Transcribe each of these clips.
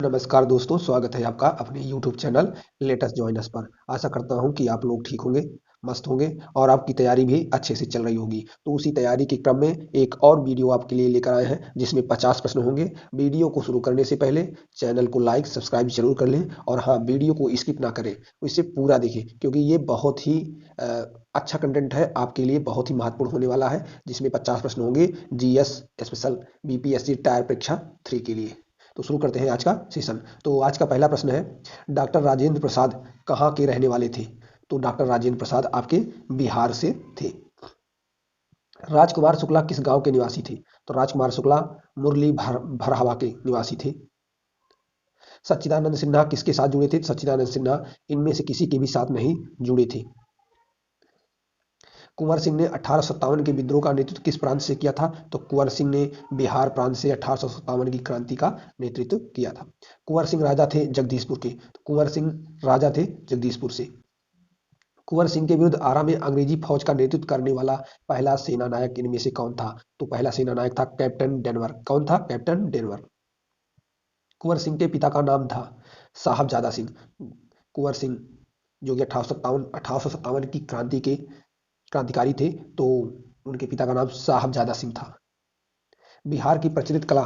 नमस्कार दोस्तों, स्वागत है आपका अपने YouTube channel latest join us पर। आशा करता हूं कि आप लोग ठीक होंगे, मस्त होंगे और आपकी तैयारी भी अच्छे से चल रही होगी। तो उसी तैयारी के क्रम में एक और वीडियो आपके लिए लेकर आए हैं जिसमें 50 प्रश्न होंगे। वीडियो को शुरू करने से पहले चैनल को लाइक सब्सक्राइब जरूर कर लें और हाँ, वीडियो को स्किप ना करें, इसे पूरा देखें क्योंकि ये बहुत ही अ, अच्छा कंटेंट है आपके लिए, बहुत ही महत्वपूर्ण होने वाला है। जिसमें 50 प्रश्न होंगे जीएस स्पेशल बीपीएससी टायर परीक्षा 3 के लिए। तो शुरू करते हैं आज का सेशन। तो आज का पहला प्रश्न है, डॉक्टर राजेंद्र प्रसाद कहाँ के रहने वाले थे? तो डॉक्टर राजेंद्र प्रसाद आपके बिहार से थे। राजकुमार शुक्ला किस गांव के निवासी थे? तो राजकुमार शुक्ला मुरली भरहवा के निवासी थे। सच्चिदानंद सिन्हा किसके साथ जुड़े थे? सच्चिदानंद सिन्हा इनमें से किसी के भी साथ नहीं जुड़े थे। कुंवर सिंह ने 1857 के विद्रोह का नेतृत्व किस प्रांत से किया था? तो कुंवर सिंह ने बिहार प्रांत से 1857 की क्रांति का नेतृत्व किया था। कुंवर सिंह राजा थे जगदीशपुर के। तो कुंवर सिंह राजा थे जगदीशपुर से। कुंवर सिंह के विरुद्ध आरा में अंग्रेजी फौज का नेतृत्व करने वाला पहला सेना नायक इनमें से कौन था? तो पहला सेना नायक था कैप्टन डेनवर। कौन था? Captain Denver. कुंवर सिंह के पिता का नाम था साहबजादा सिंह। कुंवर सिंह जो कि 1857 की क्रांति के क्रांतिकारी थे, तो उनके पिता का नाम साहबजादा सिंह था। बिहार की प्रचलित कला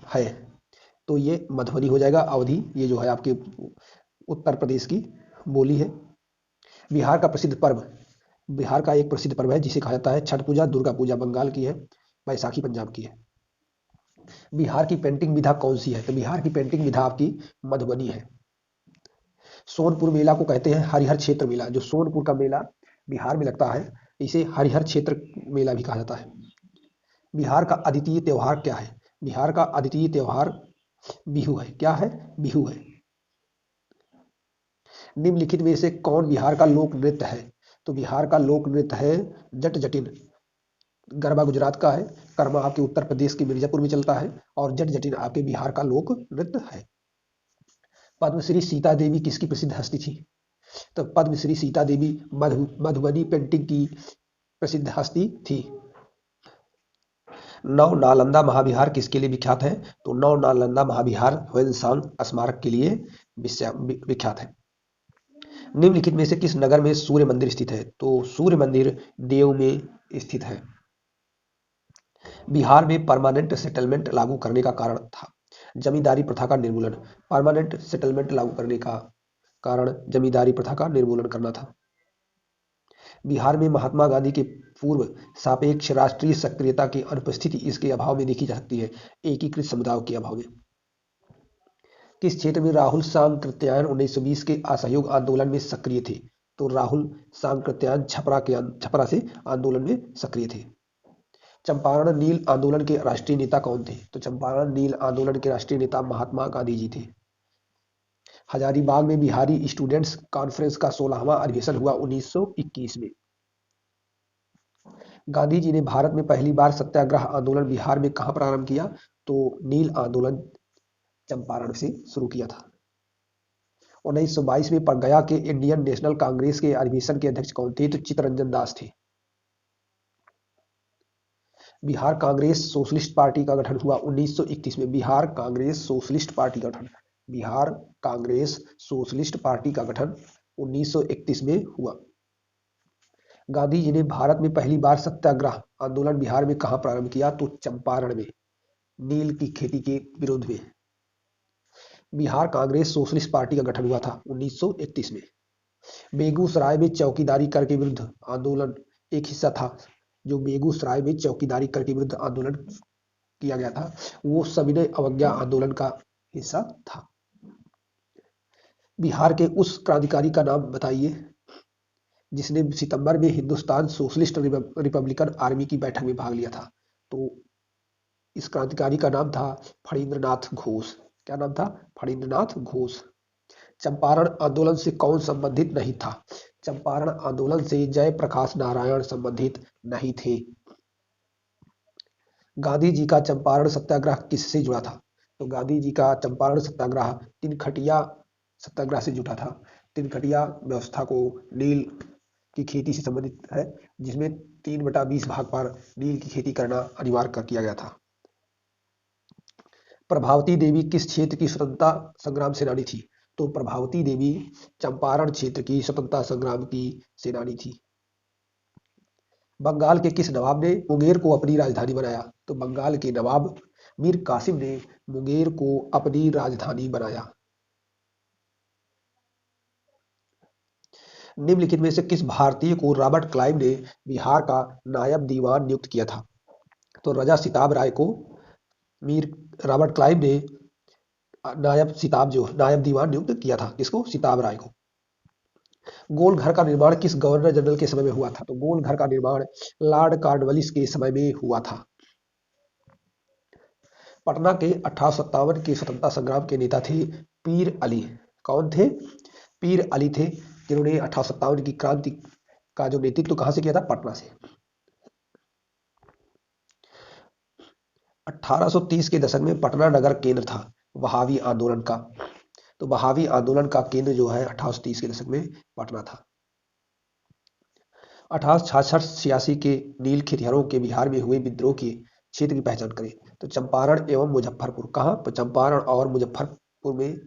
है, तो ये मधुबनी हो जाएगा। अवधी ये जो है आपके उत्तर प्रदेश की बोली है। बिहार का प्रसिद्ध पर्व, बिहार का एक प्रसिद्ध पर्व है जिसे कहा जाता है छठ पूजा। दुर्गा पूजा बंगाल की है, बैसाखी पंजाब की है। बिहार की पेंटिंग विधा कौन सी है? तो बिहार की पेंटिंग विधा आपकी मधुबनी है। सोनपुर मेला को कहते हैं हरिहर क्षेत्र मेला। जो सोनपुर का मेला बिहार में लगता है, इसे हरिहर क्षेत्र मेला भी कहा जाता है। बिहार का अद्वितीय त्योहार क्या है? बिहार का अद्वितीय त्योहार बिहू है। क्या है? बिहू है। निम्नलिखित में से कौन बिहार का लोक नृत्य है? तो बिहार का लोक नृत्य है जट जटिन। गरबा गुजरात का है, कर्मा आपके उत्तर प्रदेश के मिर्जापुर में चलता है और जट जटिन आपके बिहार का लोक नृत्य है। पद्मश्री सीता देवी किसकी प्रसिद्ध हस्ती थी? तो पद्मश्री सीता देवी मधुबनी पेंटिंग की प्रसिद्ध हस्ती थी। नव नालंदा महाविहार किसके लिए विख्यात है? तो नव नालंदा महाविहार ह्वेनसांग स्मारक के लिए विख्यात है। निम्नलिखित में से किस नगर में सूर्य मंदिर स्थित है? तो सूर्य मंदिर देव में स्थित है। बिहार में परमानेंट सेटलमेंट लागू करने का कारण था जमींदारी प्रथा का निर्मूलन। परमानेंट सेटलमेंट लागू करने का कारण जमींदारी प्रथा का निर्मूलन करना था। बिहार में महात्मा गांधी के पूर्व सापेक्ष राष्ट्रीय सक्रियता की अनुपस्थिति इसके अभाव में देखी जा सकती है, एकीकृत समुदायों के अभाव में। किस क्षेत्र में राहुल सांकृत्यायन 1920 के असहयोग आंदोलन में सक्रिय थे? तो राहुल सांकृत्यायन छपरा से आंदोलन में सक्रिय थे। चंपारण नील आंदोलन के राष्ट्रीय नेता कौन थे? तो चंपारण नील आंदोलन के राष्ट्रीय नेता महात्मा गांधी जी थे। हजारीबाग में बिहारी स्टूडेंट्स कॉन्फ्रेंस का 16वां अधिवेशन हुआ 1921 में। गांधी जी ने भारत में पहली बार सत्याग्रह आंदोलन बिहार में कहां प्रारंभ किया? तो नील आंदोलन चंपारण से शुरू किया था। 1922 में गया के इंडियन नेशनल कांग्रेस के अधिवेशन के अध्यक्ष कौन थे? तो चित्तरंजन दास थे। बिहार कांग्रेस सोशलिस्ट पार्टी का गठन हुआ 1931 में। बिहार कांग्रेस सोशलिस्ट पार्टी का गठन, बिहार कांग्रेस सोशलिस्ट पार्टी का गठन 1931 में हुआ। गांधी जी ने भारत में पहली बार सत्याग्रह आंदोलन बिहार में कहां प्रारंभ किया? तो चंपारण में, नील की खेती के विरोध में। बिहार कांग्रेस सोशलिस्ट पार्टी का गठन हुआ था 1931 में। बेगूसराय में चौकीदारी कर के विरुद्ध आंदोलन एक हिस्सा था। जो बेगूसराय में चौकीदारी कर के विरुद्ध आंदोलन किया गया था, वो सविनय अवज्ञा आंदोलन का हिस्सा था। बिहार के उस क्रांतिकारी का नाम बताइए जिसने सितंबर में हिंदुस्तान सोशलिस्ट रिपब्लिकन आर्मी की बैठक में भाग लिया था। तो इस क्रांतिकारी का नाम था फणींद्रनाथ घोष। क्या नाम था? फणींद्रनाथ घोष। चंपारण आंदोलन से कौन संबंधित नहीं था? चंपारण आंदोलन से जयप्रकाश नारायण संबंधित नहीं थे। गांधी जी का चंपारण सत्याग्रह किससे जुड़ा था? तो गांधी जी का चंपारण सत्याग्रह तिनखटिया सत्याग्रह से जुड़ा था। तिनखटिया व्यवस्था को नील की खेती से संबंधित है, जिसमें 3/20 भाग पर नील की खेती करना अनिवार्य कर किया गया था। प्रभावती देवी किस क्षेत्र की स्वतंत्रता संग्राम सेनानी थी? तो प्रभावती देवी चंपारण क्षेत्र की स्वतंत्रता संग्राम की सेनानी थी। बंगाल के किस नवाब ने मुंगेर को अपनी राजधानी बनाया? तो बंगाल के नवाब मीर कासिम ने मुंगेर को अपनी राजधानी बनाया। निम्नलिखित में से किस भारतीय को रॉबर्ट क्लाइव ने बिहार का नायब दीवान नियुक्त किया था? तो राजा सिताब राय को मीर रॉबर्ट क्लाइव ने नायब दीवान नियुक्त किया था। किसको? सिताब राय को। गोल घर का निर्माण किस गवर्नर जनरल के समय में हुआ था? तो गोल घर का निर्माण लॉर्ड कॉर्नवालिस के समय में हुआ था। पटना के 1857 के स्वतंत्रता संग्राम के नेता थे पीर अली। कौन थे? पीर अली थे, जिन्होंने 1857 की क्रांति का जो नेतृत्व कहां से किया था? पटना से। 1830 के दशक में पटना नगर केंद्र था वहावी आंदोलन का। तो वहावी आंदोलन का केंद्र जो है 1830 के दशक में पटना था। 1866-86 के नील खिरिहरों के बिहार में हुए विद्रोह के क्षेत्र की पहचान करें। तो चंपारण एवं मुजफ्फरपुर। कहाँ? तो चंपारण और मुजफ्फरपुर में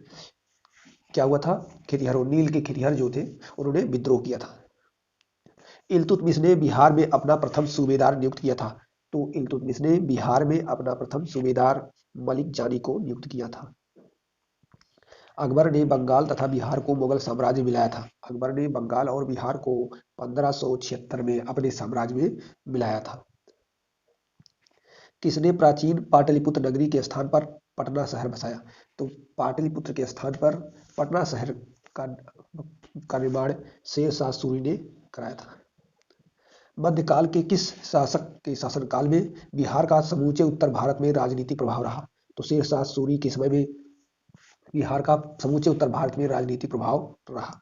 क्या हुआ था? खिरिहरों, नील के खिरिहर जो थे उन्होंने विद्रोह किया था। इल्तुतमिश ने बिहार में अपना प्रथम सूबेदार नियुक्त किया था। तो इल्तुतमिश ने बिहार में अपना प्रथम सूबेदार मलिक जानी को नियुक्त किया था। अकबर ने बंगाल तथा बिहार को मुगल साम्राज्य में मिलाया था। अकबर ने बंगाल और बिहार को 1576 में अपने साम्राज्य में मिलाया था। किसने प्राचीन पाटलिपुत्र नगरी के स्थान पर पटना शहर बसाया? तो पाटलिपुत्र के स्थान पर पटना शहर का निर्माण शेरशाह सूरी ने कराया था। मध्यकाल के किस शासक के शासनकाल में बिहार का समूचे उत्तर भारत में राजनीतिक प्रभाव रहा? तो शेरशाह सूरी के समय में बिहार का समूचे उत्तर भारत में राजनीतिक प्रभाव रहा।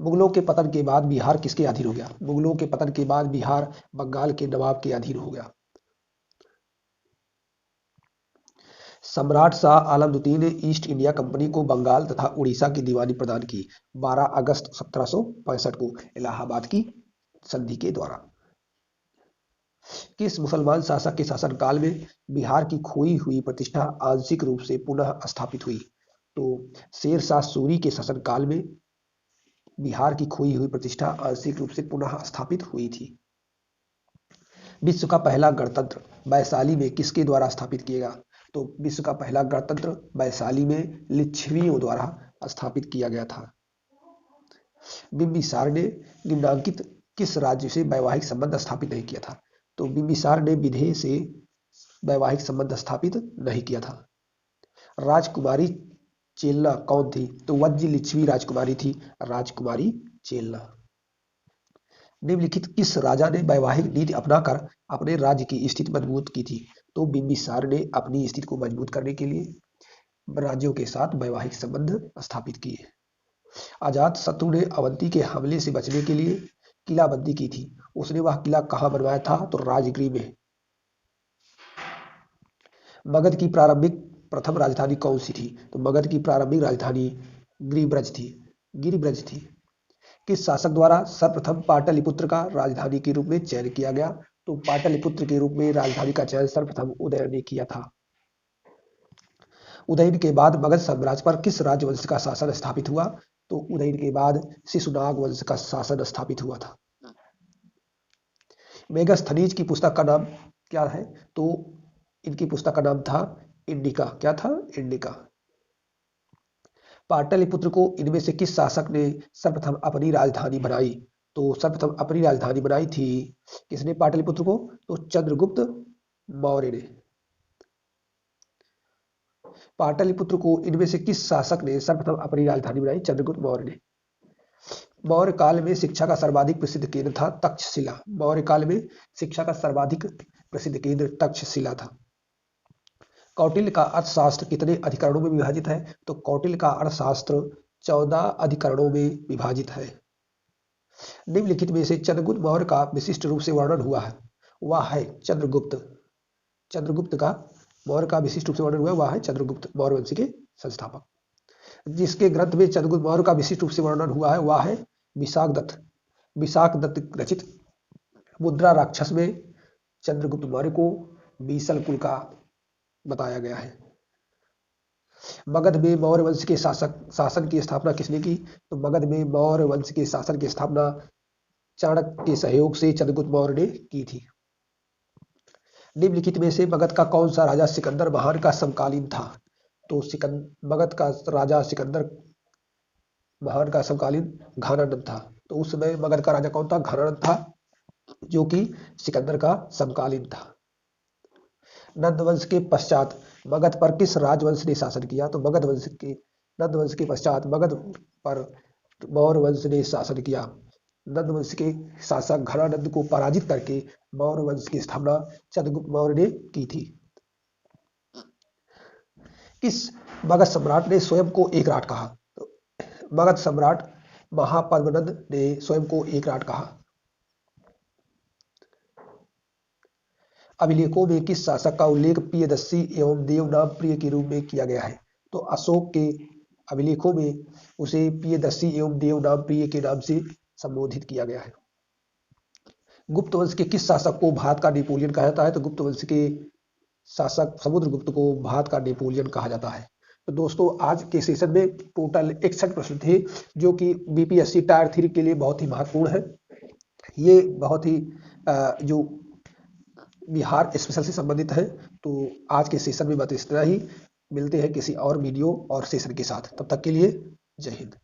मुगलों के पतन के बाद बिहार किसके अधीन हो गया? मुगलों के पतन के बाद बिहार बंगाल के नवाब के अधीन हो गया। सम्राट शाह आलम द्वितीय ने ईस्ट इंडिया कंपनी को बंगाल तथा उड़ीसा की दीवानी प्रदान की 12 अगस्त 1765 को इलाहाबाद की संधि के द्वारा। किस मुसलमान शासक के शासनकाल में बिहार की खोई हुई प्रतिष्ठा आंशिक रूप से पुनः स्थापित हुई? तो शेरशाह सूरी के शासनकाल में बिहार की खोई हुई प्रतिष्ठा आंशिक रूप से पुनः स्थापित हुई थी। विश्व का पहला गणतंत्र वैशाली में किसके द्वारा स्थापित किया गया? तो विश्व का पहला गणतंत्र वैशाली में लिच्छवियों द्वारा स्थापित किया गया था। बिंबिसार ने निम्नांकित किस राज्य से वैवाहिक संबंध स्थापित नहीं किया था? तो बिंबिसार ने विदेह से वैवाहिक संबंध स्थापित नहीं किया था। राजकुमारी चेलना कौन थी? तो वज्र लिच्छवी राजकुमारी थी राजकुमारी चेलना। निम्नलिखित किस राजा ने वैवाहिक नीति अपनाकर अपने राज्य की स्थिति मजबूत की थी? तो बिंबिसार ने अपनी स्थिति को मजबूत करने के लिए राज्यों के साथ वैवाहिक संबंध स्थापित किए। अजात शत्रु ने अवंती के हमले से बचने के लिए किलाबंदी की थी। उसने वह किला कहाँ बनवाया था? तो राजगीर में। मगध की प्रारंभिक प्रथम राजधानी कौन सी थी? तो मगध की प्रारंभिक राजधानी गिरिब्रज थी। किस शासक द्वारा सर्वप्रथम पाटलिपुत्र का राजधानी के रूप में चयन किया गया? तो पाटलिपुत्र के रूप में राजधानी का चयन सर्वप्रथम उदयन ने किया था। उदयन के बाद मगध साम्राज्य पर किस राजवंश का शासन स्थापित हुआ? तो उदयन के बाद शिशुनाग वंश का शासन स्थापित हुआ था। मेगास्थनीज की पुस्तक का नाम क्या है? तो इनकी पुस्तक का नाम था इंडिका। क्या था? इंडिका। पाटलिपुत्र को इनमें से किस शासक ने सर्वप्रथम अपनी राजधानी बनाई? तो सर्वप्रथम अपनी राजधानी बनाई थी किसने पाटलिपुत्र को? तो चंद्रगुप्त मौर्य ने। पाटलिपुत्र को इनमें से किस शासक ने सर्वप्रथम अपनी राजधानी बनाई? चंद्रगुप्त मौर्य ने। मौर्य काल में शिक्षा का सर्वाधिक प्रसिद्ध केंद्र था तक्षशिला। मौर्य काल में शिक्षा का सर्वाधिक प्रसिद्ध केंद्र तक्षशिला था। कौटिल्य का अर्थशास्त्र कितने अधिकरणों में विभाजित है? तो कौटिल्य का अर्थशास्त्र 14 अधिकरणों में विभाजित है। निम्नलिखित में से चंद्रगुप्त मौर्य का विशिष्ट रूप से वर्णन हुआ है वह है चंद्रगुप्त का मौर्य का विशिष्ट रूप से वर्णन हुआ वह है चंद्रगुप्त मौर्य वंश के संस्थापक। जिसके ग्रंथ में चंद्रगुप्त मौर्य का विशिष्ट रूप से वर्णन हुआ है वह है विशाख दत्त रचित मुद्रा राक्षस में चंद्रगुप्त मौर्य को बीसल कुल का बताया गया है। मगध में मौर्य वंश के शासन की स्थापना किसने की? तो मगध में मौर्य वंश के शासन की स्थापना चाणक्य के सहयोग से चंद्रगुप्त मौर्य ने की थी। निम्नलिखित में से मगध का कौन सा राजा सिकंदर महान का समकालीन था? तो मगध का राजा सिकंदर महान का समकालीन घानानंद था। तो उस समय मगध का राजा कौन था? घानानंद था, जो कि सिकंदर का समकालीन था। नंद वंश के पश्चात मगध पर किस राजवंश ने शासन किया? तो नंद वंश के पश्चात मगध पर मौर्य वंश ने शासन किया। नंद वंश के शासक घनानंद को पराजित करके मौर्य वंश की स्थापना चंद्रगुप्त मौर्य ने की थी। किस मगध सम्राट ने स्वयं को एकराट कहा? तो मगध सम्राट महापद्मनंद ने स्वयं को एकराट कहा। अभिलेखों में किस शासक का उल्लेख प्रियदर्शी एवं देवनाम प्रिय के रूप में किया गया है? तो अशोक के अभिलेखों में उसे प्रियदर्शी एवं देवनाम प्रिय के नाम से संबोधित किया गया है। गुप्त वंश के किस शासक को भारत का नेपोलियन कहा जाता है? तो गुप्त वंश के शासक समुद्रगुप्त को भारत का नेपोलियन कहा जाता है। तो दोस्तों आज के सेशन में टोटल 61 प्रश्न थे, जो कि बीपीएससी टायर 3 के लिए बहुत ही महत्वपूर्ण है। ये बहुत ही जो बिहार स्पेशल से संबंधित है। तो आज के सेशन में बस इतना ही। मिलते हैं किसी और वीडियो और सेशन के साथ। तब तक के लिए जय हिंद।